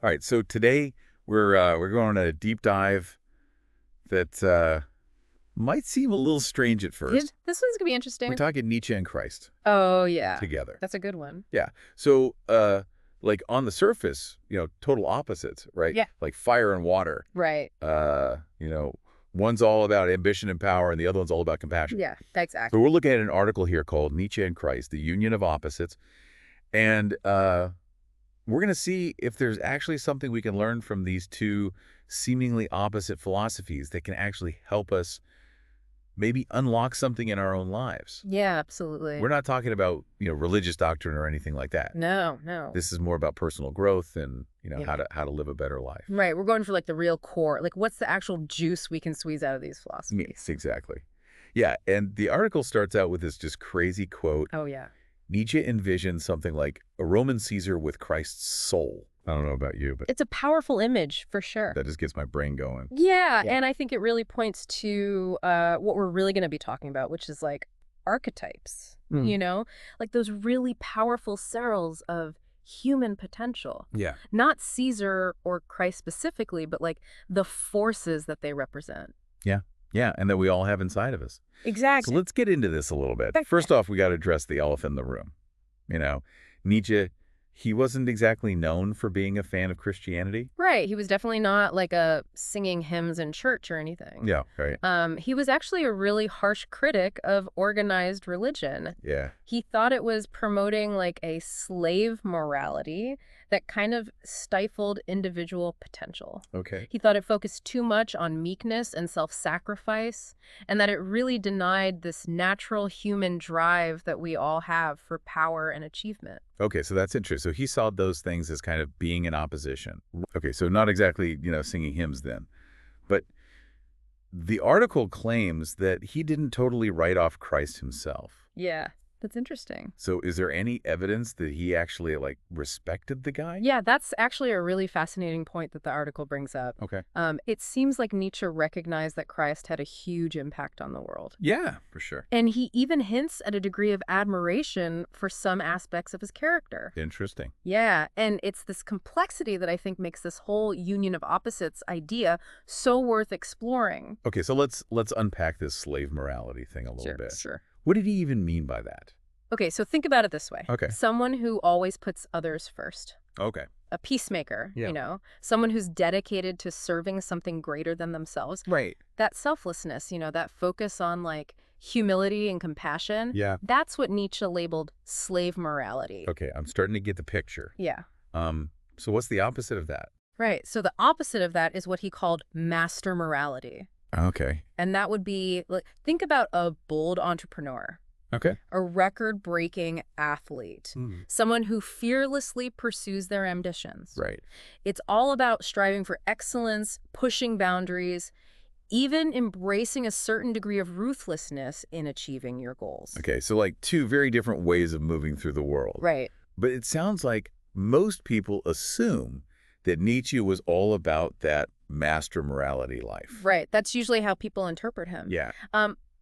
All right, so today we're going on a deep dive that might seem a little strange at first. This one's gonna be We're interesting. talking Nietzsche and Christ Oh, yeah. together. That's a good one. Yeah. So, like on the surface, total opposites, right? Yeah. Like fire and water. Right. One's all about ambition and power, and the other one's all about compassion. Yeah, exactly. So we're looking at an article here called Nietzsche and Christ, the Union of Opposites, and we're going to see if there's actually something we can learn from these two seemingly opposite philosophies that can actually help us maybe unlock something in our own lives. Yeah, absolutely. We're not talking about, religious doctrine or anything like that. No, no. This is more about personal growth and, Yeah. how to live a better life. Right. We're going for like the real core. Like, what's the actual juice we can squeeze out of these philosophies? Yes, exactly. Yeah, and the article starts out with this just crazy quote. Oh, yeah. Nietzsche envisioned something like a Roman Caesar with Christ's soul. I don't know about you, but It's a powerful image for sure. that just gets my brain going. Yeah, Yeah. and I think it really points to what we're really going to be talking about, which is like archetypes, like those really powerful cells of human potential. Yeah. Not Caesar or Christ specifically, but like the forces that they represent. Yeah, and that we all have inside of us. Exactly. So let's get into this a little bit. First off, we got to address the elephant in the room. Nietzsche, he wasn't exactly known for being a fan of Christianity. Right. He was definitely not like a singing hymns in church or anything. Yeah, right. He was actually a really harsh critic of organized religion. Yeah. He thought it was promoting like a slave morality that kind of stifled individual potential. Okay. He thought it focused too much on meekness and self-sacrifice, and that it really denied this natural human drive that we all have for power and achievement. Okay, so that's interesting. So he saw those things as kind of being in opposition. Okay, so not exactly, singing hymns then. But the article claims that he didn't totally write off Christ himself. Yeah, that's interesting. So is there any evidence that he actually, respected the guy? Yeah, that's actually a really fascinating point that the article brings up. Okay. It seems like Nietzsche recognized that Christ had a huge impact on the world. Yeah, for sure. And he even hints at a degree of admiration for some aspects of his character. Interesting. Yeah, and it's this complexity that I think makes this whole union of opposites idea so worth exploring. Okay, so let's unpack this slave morality thing a little bit. Sure. What did he even mean by that? Okay, so think about it this way. Okay. Someone who always puts others first. Okay. A peacemaker, Yeah. Someone who's dedicated to serving something greater than themselves. Right. That selflessness, that focus on like humility and compassion. Yeah. That's what Nietzsche labeled slave morality. Okay, I'm starting to get the picture. Yeah. So what's the opposite of that? Right. So the opposite of that is what he called master morality. Okay. And that would be, like, think about a bold entrepreneur, Okay. a record-breaking athlete, someone who fearlessly pursues their ambitions. Right. It's all about striving for excellence, pushing boundaries, even embracing a certain degree of ruthlessness in achieving your goals. Okay, so like two very different ways of moving through the world. Right. But it sounds like most people assume that Nietzsche was all about that master morality life. Right. That's usually how people interpret him. Yeah.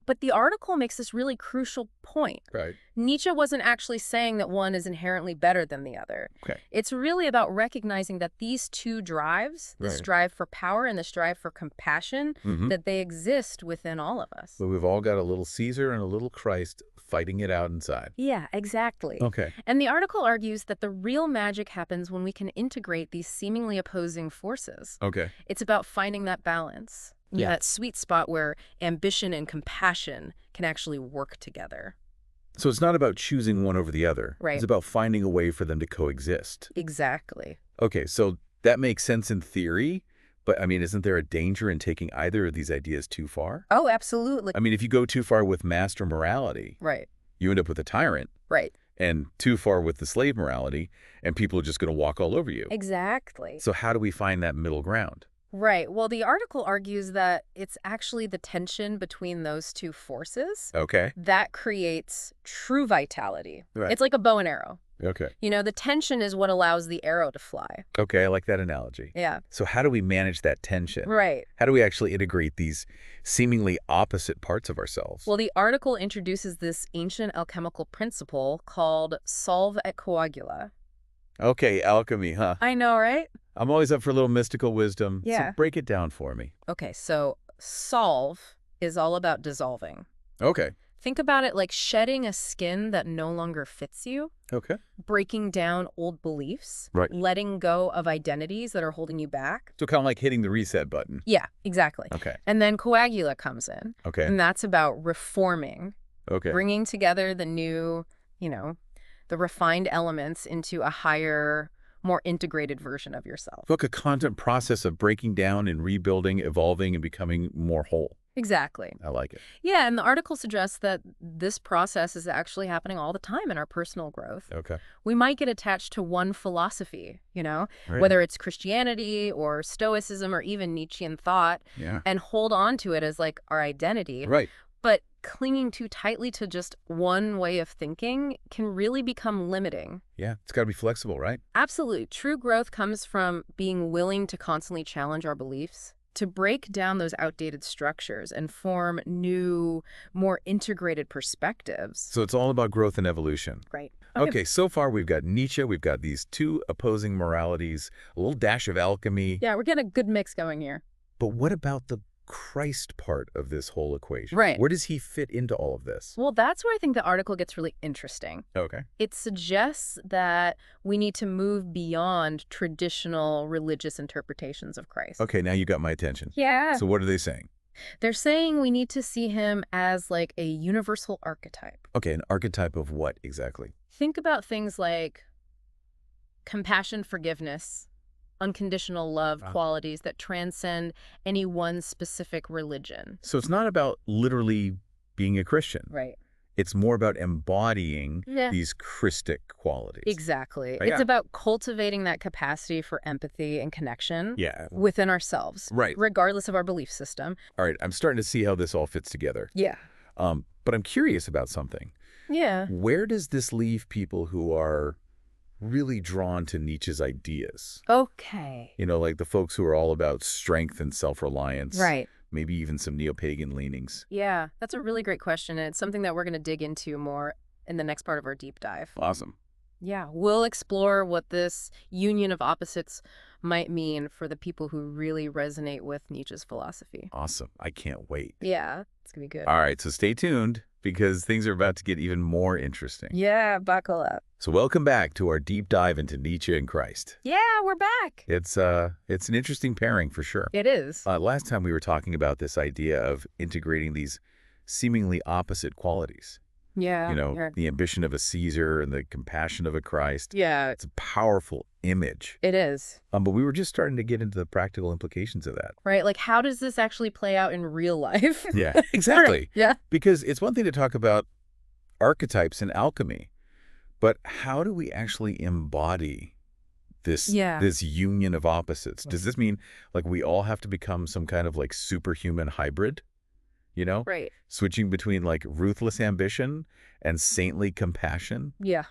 But the article makes this really crucial point. Right. Nietzsche wasn't actually saying that one is inherently better than the other. Okay. It's really about recognizing that these two drives, this Right. drive for power and this drive for compassion, that they exist within all of us. So we've all got a little Caesar and a little Christ fighting it out inside. Yeah, exactly. Okay. And the article argues that the real magic happens when we can integrate these seemingly opposing forces. Okay. It's about finding that balance. Yeah. That sweet spot where ambition and compassion can actually work together. So it's not about choosing one over the other. Right. It's about finding a way for them to coexist. Exactly. Okay, so that makes sense in theory, but I mean, isn't there a danger in taking either of these ideas too far? Oh, absolutely. I mean, if you go too far with master morality, Right. you end up with a tyrant, Right. and too far with the slave morality, and people are just going to walk all over you. Exactly. So how do we find that middle ground? Right. Well, the article argues that it's actually the tension between those two forces Okay. that creates true vitality. Right. It's like a bow and arrow. Okay. The tension is what allows the arrow to fly. Okay, I like that analogy. Yeah. So how do we manage that tension? Right. How do we actually integrate these seemingly opposite parts of ourselves? Well, the article introduces this ancient alchemical principle called solve et coagula. Okay, alchemy, huh? I know, right? I'm always up for a little mystical wisdom. So Yeah. break it down for me. Okay, so solve is all about dissolving. Okay. Think about it like shedding a skin that no longer fits you, Okay. breaking down old beliefs, Right. letting go of identities that are holding you back. So kind of like hitting the reset button. Yeah, exactly. Okay. And then coagula comes in, Okay. and that's about reforming, Okay. bringing together the new, the refined elements into a higher, more integrated version of yourself. Book a constant process of breaking down and rebuilding, evolving, and becoming more whole. Exactly. I like it. Yeah, and the article suggests that this process is actually happening all the time in our personal growth. Okay. We might get attached to one philosophy, Right. whether it's Christianity or Stoicism or even Nietzschean thought, Yeah. and hold on to it as like our identity. Right. But clinging too tightly to just one way of thinking can really become limiting. Yeah. It's got to be flexible, right? Absolutely. True growth comes from being willing to constantly challenge our beliefs, to break down those outdated structures and form new, more integrated perspectives. So it's all about growth and evolution. Right. Okay, so far we've got Nietzsche, we've got these two opposing moralities, a little dash of alchemy. Yeah, we're getting a good mix going here. But what about the Christ part of this whole equation? Right. Where does he fit into all of this? Well, that's where I think the article gets really interesting. Okay. It suggests that we need to move beyond traditional religious interpretations of Christ. Okay, now you got my attention. Yeah. So what are they saying? They're saying we need to see him as like a universal archetype. Okay, an archetype of what exactly? Think about things like compassion, forgiveness, unconditional love, qualities that transcend any one specific religion. So it's not about literally being a Christian. Right. It's more about embodying Yeah. these Christic qualities. Exactly. Yeah. It's about cultivating that capacity for empathy and connection Yeah. within ourselves, Right. regardless of our belief system. All right, I'm starting to see how this all fits together. Yeah. But I'm curious about something. Yeah. Where does this leave people who are really drawn to Nietzsche's ideas? Okay. Like the folks who are all about strength and self-reliance. Right. Maybe even some neo-pagan leanings. Yeah, that's a really great question, and it's something that we're going to dig into more in the next part of our deep dive. Awesome. Yeah, we'll explore what this union of opposites might mean for the people who really resonate with Nietzsche's philosophy. Awesome. I can't wait. Yeah, it's going to be good. All right, so stay tuned because things are about to get even more interesting. Yeah, buckle up. So welcome back to our deep dive into Nietzsche and Christ. Yeah, we're back. It's an interesting pairing for sure. It is. Last time we were talking about this idea of integrating these seemingly opposite qualities. Yeah. The ambition of a Caesar and the compassion of a Christ. Yeah, It's a powerful image. it is. But we were just starting to get into the practical implications of that. Right? Like, how does this actually play out in real life? Yeah, exactly. Yeah. Because it's one thing to talk about archetypes in alchemy, but how do we actually embody this union of opposites? Does this mean like we all have to become some kind of like superhuman hybrid? Right. Switching between like ruthless ambition and saintly compassion? Yeah.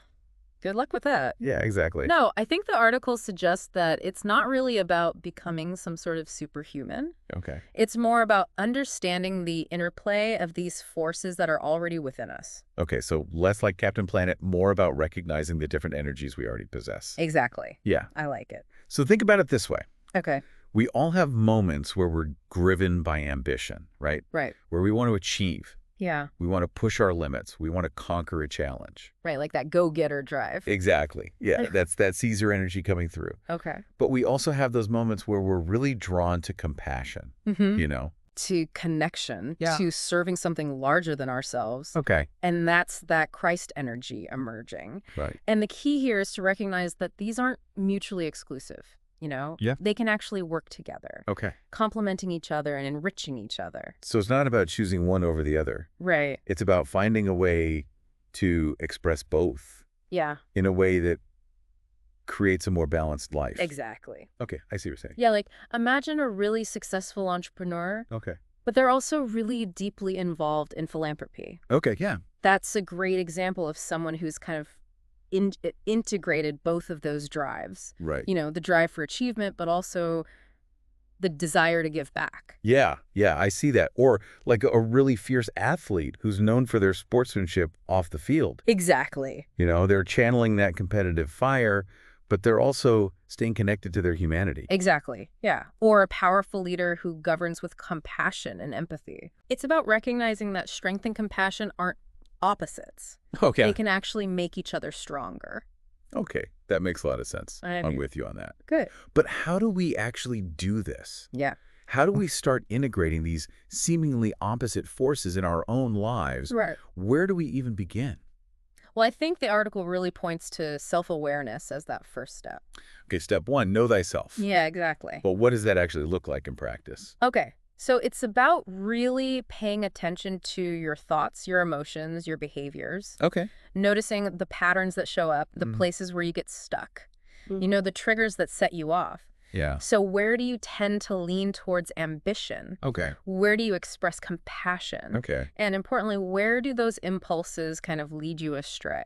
Good luck with that. Yeah, exactly. No, I think the article suggests that it's not really about becoming some sort of superhuman. Okay. It's more about understanding the interplay of these forces that are already within us. Okay, so less like Captain Planet, more about recognizing the different energies we already possess. Exactly. Yeah. I like it. So think about it this way. Okay. We all have moments where we're driven by ambition, right? Right. Where we want to achieve. Yeah. We want to push our limits. We want to conquer a challenge. Right. Like that go-getter drive. Exactly. Yeah, that's that Caesar energy coming through. Okay. But we also have those moments where we're really drawn to compassion, To connection, Yeah. to serving something larger than ourselves. Okay. And that's that Christ energy emerging. Right. And the key here is to recognize that these aren't mutually exclusive. Yeah. They can actually work together, Okay. complementing each other and enriching each other. So it's not about choosing one over the other. Right. It's about finding a way to express both Yeah, in a way that creates a more balanced life. exactly. Okay, I see what you're saying. Yeah, like imagine a really successful entrepreneur, Okay. but they're also really deeply involved in philanthropy. Okay, yeah. That's a great example of someone who's kind of integrated both of those drives. Right. The drive for achievement, but also the desire to give back. Yeah, I see that. Or like a really fierce athlete who's known for their sportsmanship off the field. Exactly. They're channeling that competitive fire, but they're also staying connected to their humanity. Exactly, yeah. Or a powerful leader who governs with compassion and empathy. It's about recognizing that strength and compassion aren't opposites. Okay. They can actually make each other stronger. Okay, that makes a lot of sense. I'm I'm with you on that. Good. But how do we actually do this? Yeah. How do we start integrating these seemingly opposite forces in our own lives? Right. Where do we even begin? Well, I think the article really points to self-awareness as that first step. Okay, step one, know thyself. Yeah, exactly. But what does that actually look like in practice? Okay, so it's about really paying attention to your thoughts, your emotions, your behaviors, Okay. noticing the patterns that show up, the Mhm. places where you get stuck, the triggers that set you off. Yeah. So where do you tend to lean towards ambition? Okay. Where do you express compassion? Okay. And importantly, where do those impulses kind of lead you astray?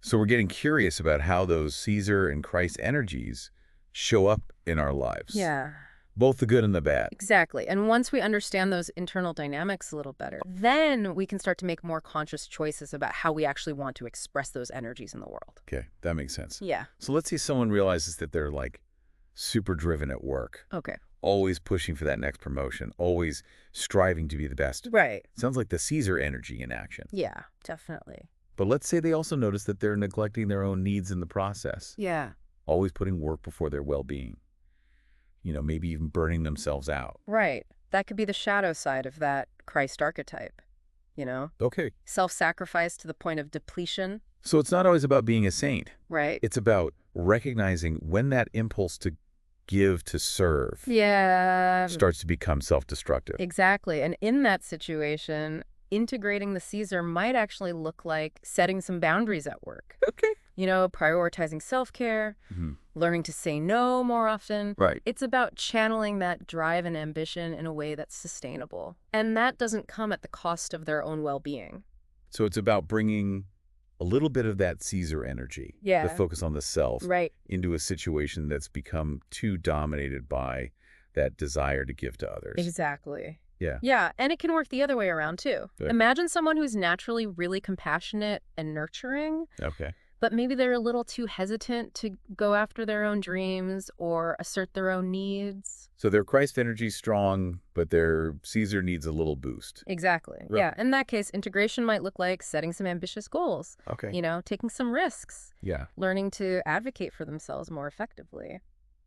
So we're getting curious about how those Caesar and Christ energies show up in our lives. Yeah. Both the good and the bad. Exactly. And once we understand those internal dynamics a little better, then we can start to make more conscious choices about how we actually want to express those energies in the world. Okay, that makes sense. Yeah. So let's say someone realizes that they're like super driven at work, Okay. always pushing for that next promotion, always striving to be the best. Right. Sounds like the Caesar energy in action. Yeah, definitely. But let's say they also notice that they're neglecting their own needs in the process, Yeah. always putting work before their well-being. Maybe even burning themselves out. Right. That could be the shadow side of that Christ archetype, Okay. Self-sacrifice to the point of depletion. So it's not always about being a saint. Right. It's about recognizing when that impulse to give, to serve, Yeah. starts to become self-destructive. Exactly. And in that situation, integrating the Caesar might actually look like setting some boundaries at work. Okay. Prioritizing self-care, learning to say no more often. Right. It's about channeling that drive and ambition in a way that's sustainable. And that doesn't come at the cost of their own well-being. So it's about bringing a little bit of that Caesar energy, Yeah. the focus on the self, Right. into a situation that's become too dominated by that desire to give to others. Exactly. Yeah. Yeah, and it can work the other way around, too. Good. Imagine someone who's naturally really compassionate and nurturing, Okay. but maybe they're a little too hesitant to go after their own dreams or assert their own needs. So their Christ energy is strong, but their Caesar needs a little boost. Exactly. Right. Yeah, in that case, integration might look like setting some ambitious goals, Okay. taking some risks, Yeah. learning to advocate for themselves more effectively.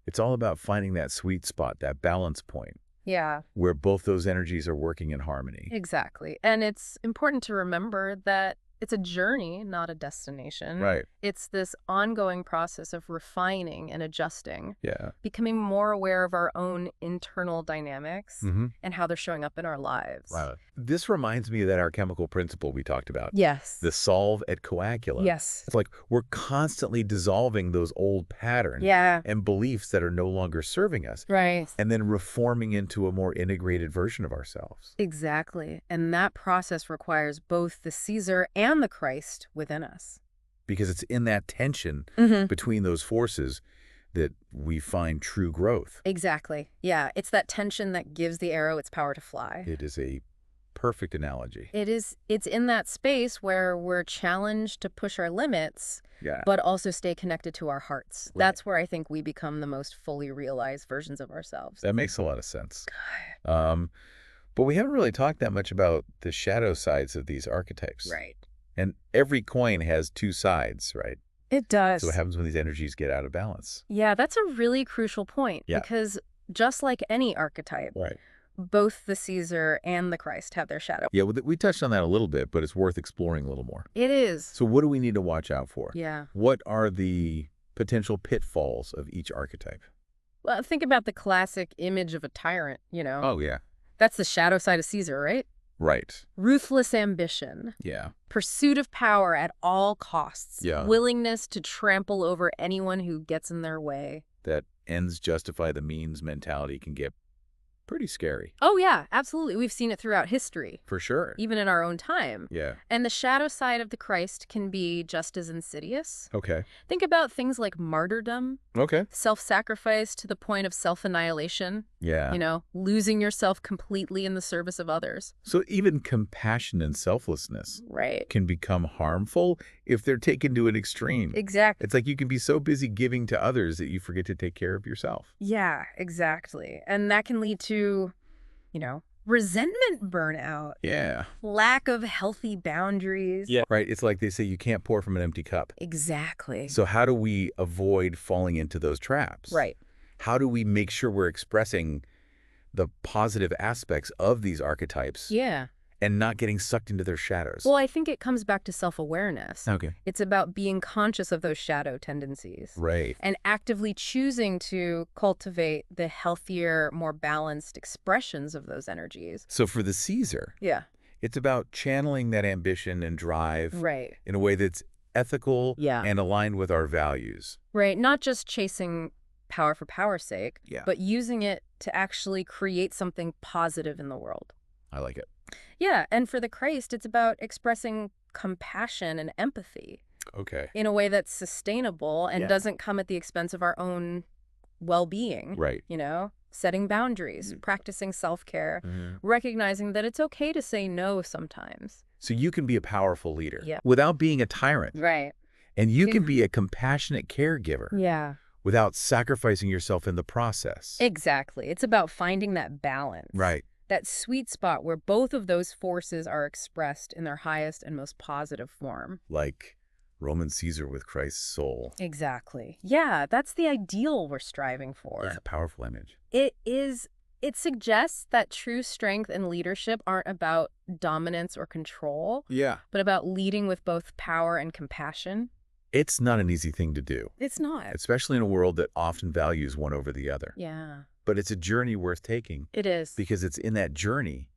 It's all about finding that sweet spot, that balance point, Yeah, where both those energies are working in harmony. exactly. And it's important to remember that it's a journey, not a destination. Right. It's this ongoing process of refining and adjusting, Yeah. becoming more aware of our own internal dynamics and how they're showing up in our lives. Wow. This reminds me of that alchemical principle we talked about. Yes. The solve et coagula. Yes. It's like we're constantly dissolving those old patterns Yeah. and beliefs that are no longer serving us, Right. and then reforming into a more integrated version of ourselves. Exactly. And that process requires both the Caesar and the Christ within us. Because it's in that tension between those forces that we find true growth. Exactly. Yeah. It's that tension that gives the arrow its power to fly. It is a perfect analogy. It's in that space where we're challenged to push our limits, Yeah. but also stay connected to our hearts. Right. That's where I think we become the most fully realized versions of ourselves. That makes a lot of sense. But we haven't really talked that much about the shadow sides of these archetypes. Right. And every coin has two sides, right? It does. So what happens when these energies get out of balance? Yeah, that's a really crucial point. Yeah. Because just like any archetype, Right. both the Caesar and the Christ have their shadow. Yeah, we touched on that a little bit, but it's worth exploring a little more. It is. So what do we need to watch out for? Yeah. What are the potential pitfalls of each archetype? Well, think about the classic image of a tyrant, Oh, yeah. That's the shadow side of Caesar, right? Right. Ruthless ambition, Yeah. pursuit of power at all costs, Yeah. willingness to trample over anyone who gets in their way. That ends justify the means mentality can get pretty scary. Oh, yeah, absolutely. We've seen it throughout history, For sure. even in our own time. Yeah. And the shadow side of the Christ can be just as insidious. Okay. Think about things like martyrdom, Okay. self-sacrifice to the point of self-annihilation, Yeah. losing yourself completely in the service of others. So even compassion and selflessness Right. can become harmful if they're taken to an extreme. Exactly. It's like you can be so busy giving to others that you forget to take care of yourself. Yeah, exactly. And that can lead to, resentment burnout, Yeah. lack of healthy boundaries. Yeah. Right. It's like they say you can't pour from an empty cup. Exactly. So how do we avoid falling into those traps? Right. How do we make sure we're expressing the positive aspects of these archetypes Yeah. and not getting sucked into their shadows? Well, I think it comes back to self-awareness. Okay. It's about being conscious of those shadow tendencies. Right. And actively choosing to cultivate the healthier, more balanced expressions of those energies. So for the Caesar, Yeah. it's about channeling that ambition and drive Right. in a way that's ethical Yeah. and aligned with our values. Right. Not just chasing power for power's sake, Yeah. but using it to actually create something positive in the world. I like it. Yeah. And for the Christ, it's about expressing compassion and empathy Okay. in a way that's sustainable and Yeah. doesn't come at the expense of our own well-being. Right. Setting boundaries, practicing self-care, recognizing that it's okay to say no sometimes. So you can be a powerful leader Yeah. without being a tyrant. Right. And you can be a compassionate caregiver Yeah. without sacrificing yourself in the process. Exactly. It's about finding that balance. Right. That sweet spot where both of those forces are expressed in their highest and most positive form. Like Roman Caesar with Christ's soul. Exactly. Yeah, that's the ideal we're striving for. It's a powerful image. It suggests that true strength and leadership aren't about dominance or control, Yeah. but about leading with both power and compassion. It's not an easy thing to do, It's not. especially in a world that often values one over the other. Yeah, But it's a journey worth taking it is. because it's in that journey,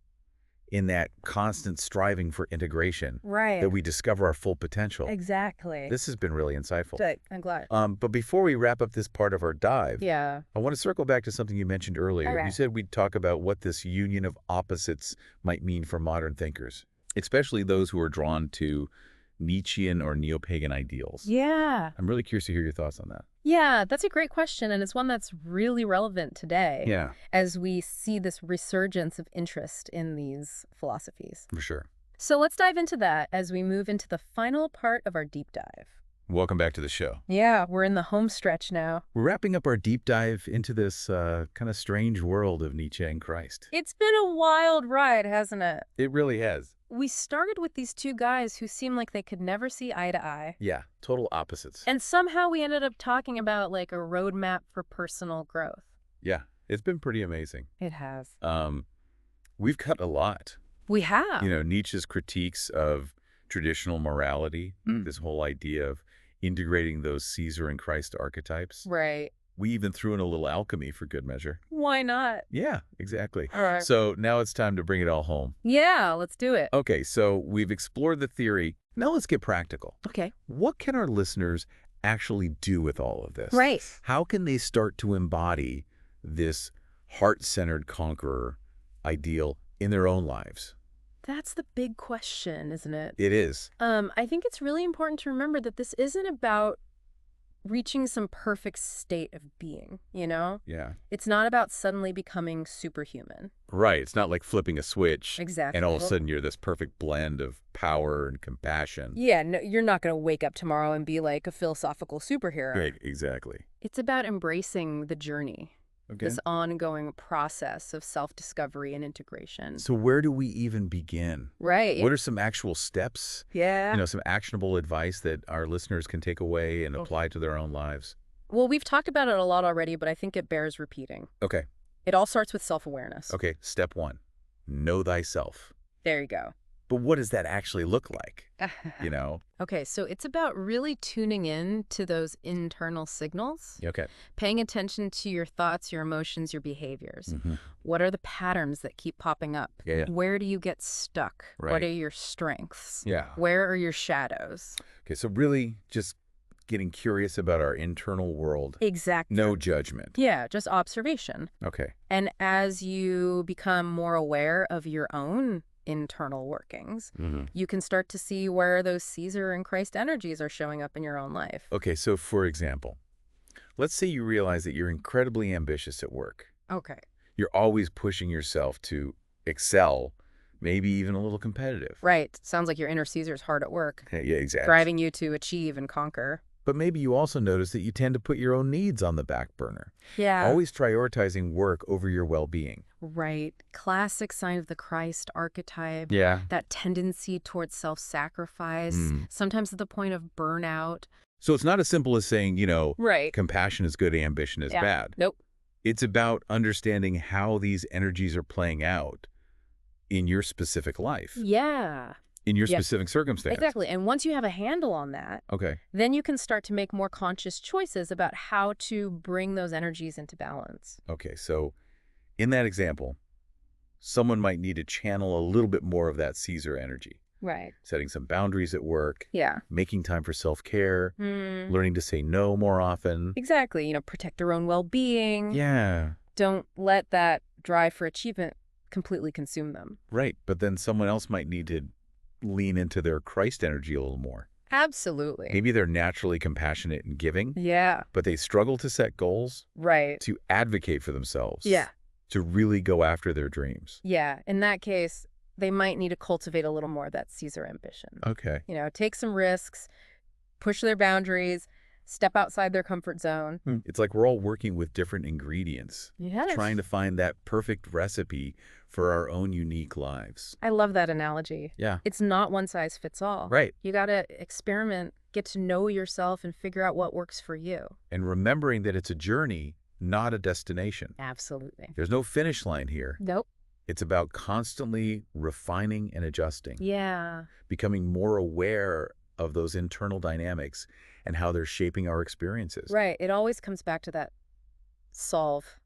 in that constant striving for integration, Right. that we discover our full potential. Exactly. This has been really insightful. Good. I'm glad. But before we wrap up this part of our dive, Yeah. I want to circle back to something you mentioned earlier. All right. You said we'd talk about what this union of opposites might mean for modern thinkers, especially those who are drawn to Nietzschean or neo-pagan ideals. Yeah. I'm really curious to hear your thoughts on that. Yeah, that's a great question, and it's one that's really relevant today. Yeah, As we see this resurgence of interest in these philosophies. for sure. So let's dive into that as we move into the final part of our deep dive. Welcome back to the show. Yeah, we're in the home stretch now. We're wrapping up our deep dive into this kind of strange world of Nietzsche and Christ. It's been a wild ride, hasn't it? It really has. We started with these two guys who seemed like they could never see eye to eye. Yeah, total opposites. And somehow we ended up talking about like a roadmap for personal growth. Yeah, it's been pretty amazing. It has. We've cut a lot. We have. Nietzsche's critiques of traditional morality, this whole idea of integrating those Caesar and Christ archetypes. Right. We even threw in a little alchemy for good measure. Why not? Yeah, exactly. All right. So now it's time to bring it all home. Yeah, let's do it. Okay, so we've explored the theory. Now let's get practical. Okay. What can our listeners actually do with all of this? Right. How can they start to embody this heart-centered conqueror ideal in their own lives? That's the big question, isn't it? It is. I think it's really important to remember that this isn't about reaching some perfect state of being, Yeah. It's not about suddenly becoming superhuman. Right. It's not like flipping a switch Exactly. and all of a sudden you're this perfect blend of power and compassion. Yeah, no, you're not going to wake up tomorrow and be like a philosophical superhero. Right, exactly. It's about embracing the journey, Okay. this ongoing process of self-discovery and integration. So where do we even begin? Right. What are some actual steps? Yeah. Some actionable advice that our listeners can take away and apply to their own lives? Well, we've talked about it a lot already, but I think it bears repeating. Okay. It all starts with self-awareness. Okay. Step 1, know thyself. There you go. But what does that actually look like? Okay, so it's about really tuning in to those internal signals, Okay. paying attention to your thoughts, your emotions, your behaviors. Mm-hmm. What are the patterns that keep popping up? Yeah. Where do you get stuck? Right. What are your strengths? Yeah. Where are your shadows? Okay. So really just getting curious about our internal world. Exactly. No judgment. Yeah, just observation. Okay. And as you become more aware of your own internal workings, you can start to see where those Caesar and Christ energies are showing up in your own life. Okay. So for example, let's say you realize that you're incredibly ambitious at work. Okay. You're always pushing yourself to excel, Maybe even a little competitive. Right. Sounds like your inner Caesar's hard at work, Yeah, exactly. driving you to achieve and conquer. But maybe you also notice that you tend to put your own needs on the back burner, Yeah. always prioritizing work over your well-being. Right. Classic sign of the Christ archetype. Yeah. That tendency towards self-sacrifice, Mm. sometimes at the point of burnout. So it's not as simple as saying, Right. compassion is good, ambition is Yeah. bad. Nope. It's about understanding how these energies are playing out in your specific life, Yeah. in your Yep. specific circumstance. Exactly. And once you have a handle on that, Okay. then you can start to make more conscious choices about how to bring those energies into balance. Okay, so in that example, someone might need to channel a little bit more of that Caesar energy, Right. setting some boundaries at work, Yeah. making time for self-care, Mm. learning to say no more often. Exactly. Protect their own well-being. Yeah, Don't let that drive for achievement completely consume them. right. But then someone else might need to lean into their Christ energy a little more. Absolutely. Maybe they're naturally compassionate and giving, Yeah. but they struggle to set goals, Right. to advocate for themselves. Yeah. To really go after their dreams. Yeah. In that case, they might need to cultivate a little more of that Caesar ambition. Okay. Take some risks, push their boundaries, step outside their comfort zone. It's like we're all working with different ingredients, Yes. trying to find that perfect recipe for our own unique lives. I love that analogy. Yeah. It's not one size fits all. Right. You got to experiment, get to know yourself, and figure out what works for you. And remembering that it's a journey, not a destination. Absolutely. There's no finish line here. Nope. It's about constantly refining and adjusting, Yeah. becoming more aware of those internal dynamics and how they're shaping our experiences. Right. It always comes back to that solve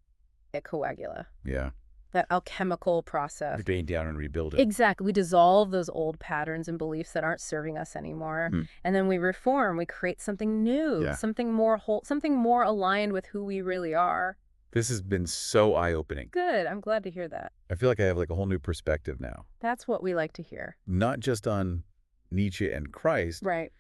at coagula, Yeah. that alchemical process. Break down and rebuild it. Exactly. We dissolve those old patterns and beliefs that aren't serving us anymore. And then we reform. We create something new, Yeah. something more whole, something more aligned with who we really are. This has been so eye-opening. Good. I'm glad to hear that. I feel like I have like a whole new perspective now. That's what we like to hear. Not just on Nietzsche and Christ, Right.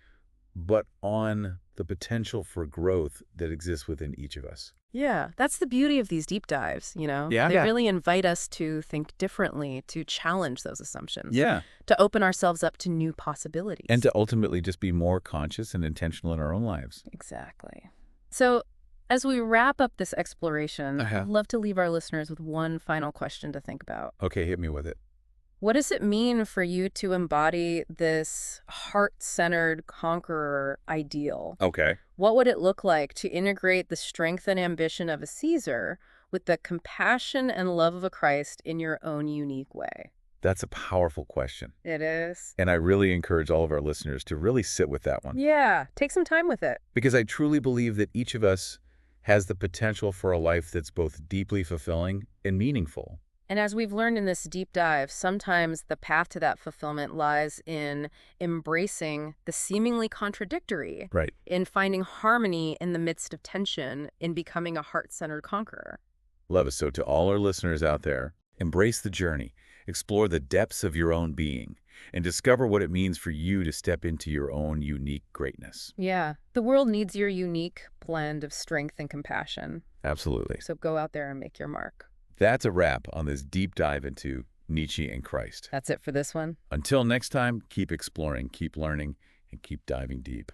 but on the potential for growth that exists within each of us. Yeah. That's the beauty of these deep dives, Yeah. They Yeah. really invite us to think differently, to challenge those assumptions. Yeah. To open ourselves up to new possibilities. And to ultimately just be more conscious and intentional in our own lives. Exactly. So, as we wrap up this exploration, Uh-huh. I'd love to leave our listeners with one final question to think about. Okay, hit me with it. What does it mean for you to embody this heart-centered conqueror ideal? Okay. What would it look like to integrate the strength and ambition of a Caesar with the compassion and love of a Christ in your own unique way? That's a powerful question. It is. And I really encourage all of our listeners to really sit with that one. Yeah, take some time with it. Because I truly believe that each of us has the potential for a life that's both deeply fulfilling and meaningful. And as we've learned in this deep dive, sometimes the path to that fulfillment lies in embracing the seemingly contradictory, Right. in finding harmony in the midst of tension, in becoming a heart-centered conqueror. Love it. So to all our listeners out there, embrace the journey, explore the depths of your own being, and discover what it means for you to step into your own unique greatness. Yeah, the world needs your unique blend of strength and compassion. Absolutely. So go out there and make your mark. That's a wrap on this deep dive into Nietzsche and Christ. That's it for this one. Until next time, keep exploring, keep learning, and keep diving deep.